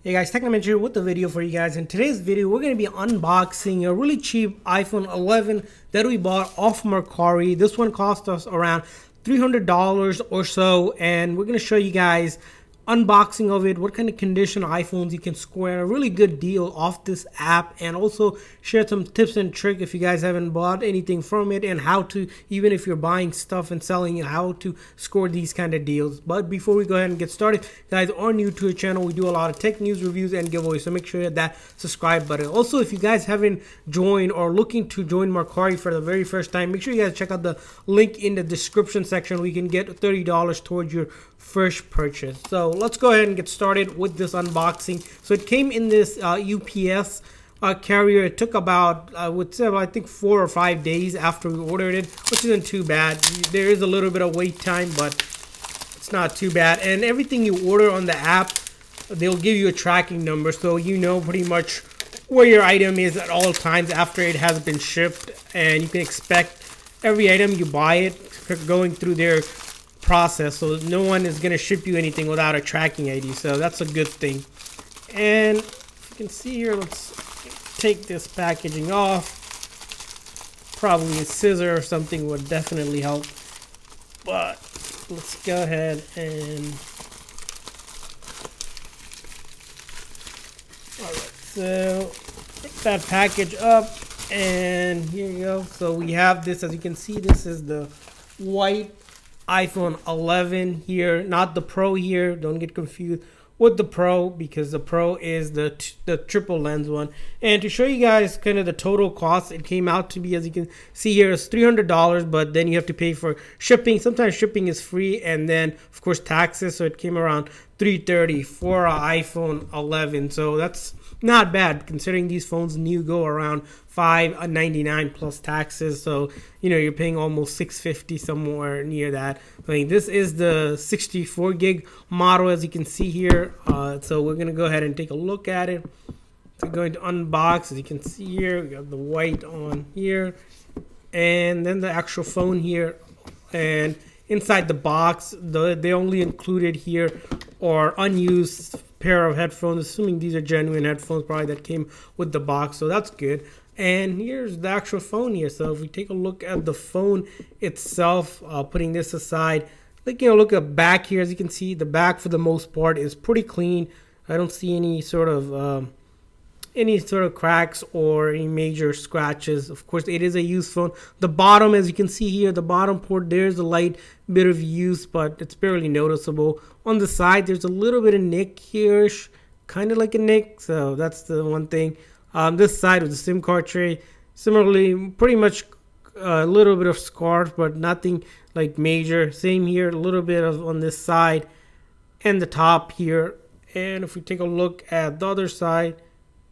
Hey guys, Technomentary here with the video for you guys. In today's video, we're going to be unboxing a really cheap iPhone 11 that we bought off Mercari. This one cost us around $300 or so, and we're going to show you guys unboxing of it, what kind of condition iPhones you can score a really good deal off this app, and also share some tips and tricks if you guys haven't bought anything from it, and how to, even if you're buying stuff and selling it, how to score these kind of deals. But before we go ahead and get started, guys, are new to the channel, we do a lot of tech news, reviews, and giveaways, so make sure you hit that subscribe button. Also, if you guys haven't joined or looking to join Mercari for the very first time, make sure you guys check out the link in the description section. We can get $30 towards your first purchase. So let's go ahead and get started with this unboxing. So it came in this UPS carrier. It took about, I would say, I think 4 or 5 days after we ordered it, which isn't too bad. There is a little bit of wait time, but it's not too bad. And everything you order on the app, they'll give you a tracking number, so you know pretty much where your item is at all times after it has been shipped, and you can expect every item you buy it going through their process, so no one is going to ship you anything without a tracking ID, so that's a good thing. And if you can see here, let's take this packaging off. Probably a scissor or something would definitely help, but let's go ahead and alright, so pick that package up, and here you go. So we have this, as you can see, this is the white iPhone 11 here, not the Pro here. Don't get confused with the Pro, because the Pro is the triple lens one. And to show you guys kind of the total cost, it came out to be, as you can see here, is $300, but then you have to pay for shipping. Sometimes shipping is free, and then of course taxes, so it came around $330 for an iPhone 11. So that's not bad considering these phones new go around $599 plus taxes, so you know you're paying almost $650, somewhere near that. I mean, this is the 64 gig model, as you can see here. So we're gonna go ahead and take a look at it. We're going to unbox. As you can see here, we got the white on here, and then the actual phone here. And inside the box, they only included here are unused pair of headphones, assuming these are genuine headphones probably that came with the box, so that's good. And here's the actual phone here. So if we take a look at the phone itself, putting this aside, look at back here. As you can see, the back for the most part is pretty clean. I don't see any sort of cracks or any major scratches. Of course, it is a used phone. The bottom, as you can see here, the bottom port, there's a light bit of use, but it's barely noticeable. On the side, there's a little bit of nick here, kind of like a nick, so that's the one thing. This side with the SIM card tray, similarly, pretty much a little bit of scars, but nothing like major. Same here, a little bit of on this side and the top here. And if we take a look at the other side,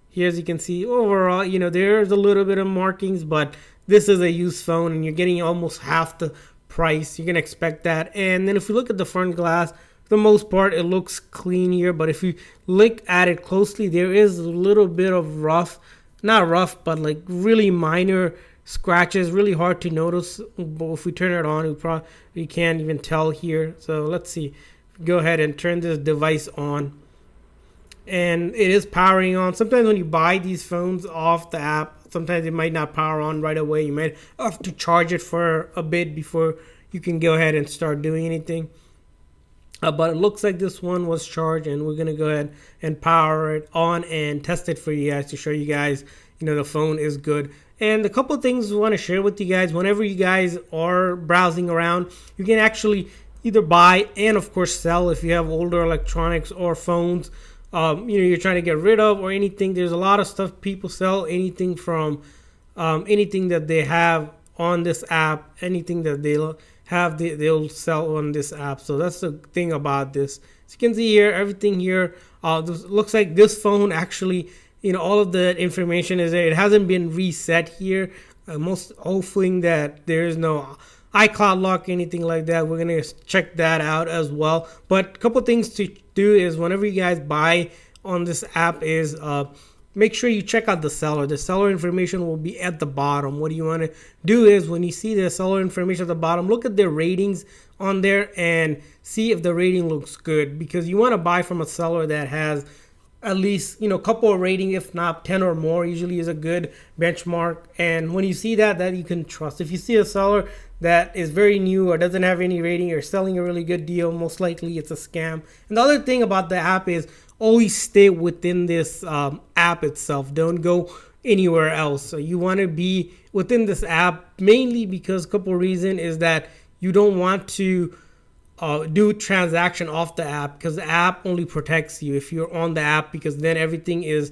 here, as you can see, overall, you know, there's a little bit of markings, but this is a used phone and you're getting almost half the price. You can expect that. And then if we look at the front glass, for the most part, it looks clean here, but if you look at it closely, there is a little bit of not rough, but like really minor scratches, really hard to notice. But if we turn it on, we can't even tell here. So let's see. Go ahead and turn this device on, and it is powering on. Sometimes when you buy these phones off the app, sometimes it might not power on right away. You might have to charge it for a bit before you can go ahead and start doing anything. But it looks like this one was charged, and we're gonna go ahead and power it on and test it for you guys to show you guys, you know, the phone is good. And a couple of things we want to share with you guys. Whenever you guys are browsing around, you can actually either buy and of course sell if you have older electronics or phones, you know, you're trying to get rid of or anything. There's a lot of stuff people sell, anything from anything that they have on this app, anything that they'll sell on this app. So that's the thing about this. As you can see here, everything here, this looks like this phone actually, you know, all of the information is there. It hasn't been reset here. Most hoping that there is no iCloud lock, anything like that. We're gonna check that out as well. But a couple things to do is whenever you guys buy on this app is make sure you check out the seller. The seller information will be at the bottom. What you want to do is when you see the seller information at the bottom, look at their ratings on there and see if the rating looks good, because you want to buy from a seller that has at least, you know, couple of rating, if not 10 or more usually is a good benchmark. And when you see that you can trust. If you see a seller that is very new or doesn't have any rating or selling a really good deal, most likely it's a scam. And the other thing about the app is always stay within this app itself. Don't go anywhere else. So you want to be within this app, mainly because a couple of reasons is that you don't want to do transaction off the app, because the app only protects you if you're on the app, because then everything is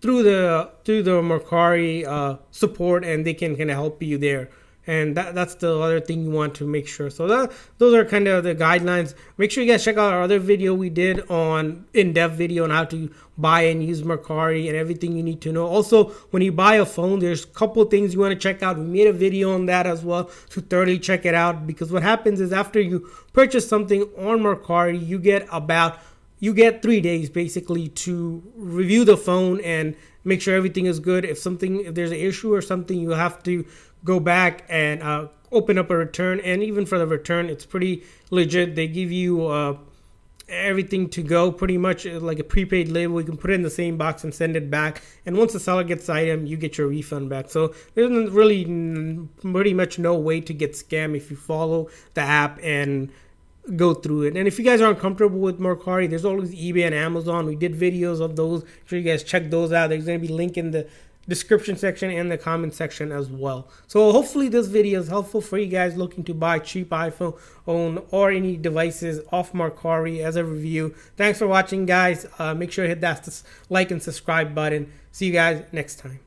through the Mercari support, and they can kind of help you there. And that's the other thing you want to make sure. So those are kind of the guidelines. Make sure you guys check out our other video we did on in-depth video on how to buy and use Mercari and everything you need to know. Also, when you buy a phone, there's a couple things you want to check out. We made a video on that as well, to thoroughly check it out, because what happens is after you purchase something on Mercari, you get 3 days basically to review the phone and make sure everything is good. If there's an issue or something, you have to go back and open up a return. And even for the return, it's pretty legit. They give you everything to go, pretty much like a prepaid label. You can put it in the same box and send it back. And once the seller gets the item, you get your refund back. So there's really pretty much no way to get scammed if you follow the app and go through it. And if you guys aren't comfortable with Mercari, there's always eBay and Amazon. We did videos of those. Make sure you guys check those out. There's going to be a link in the description section and the comment section as well. So hopefully this video is helpful for you guys looking to buy cheap iPhone or any devices off Mercari as a review. Thanks for watching, guys. Make sure to hit that like and subscribe button. See you guys next time.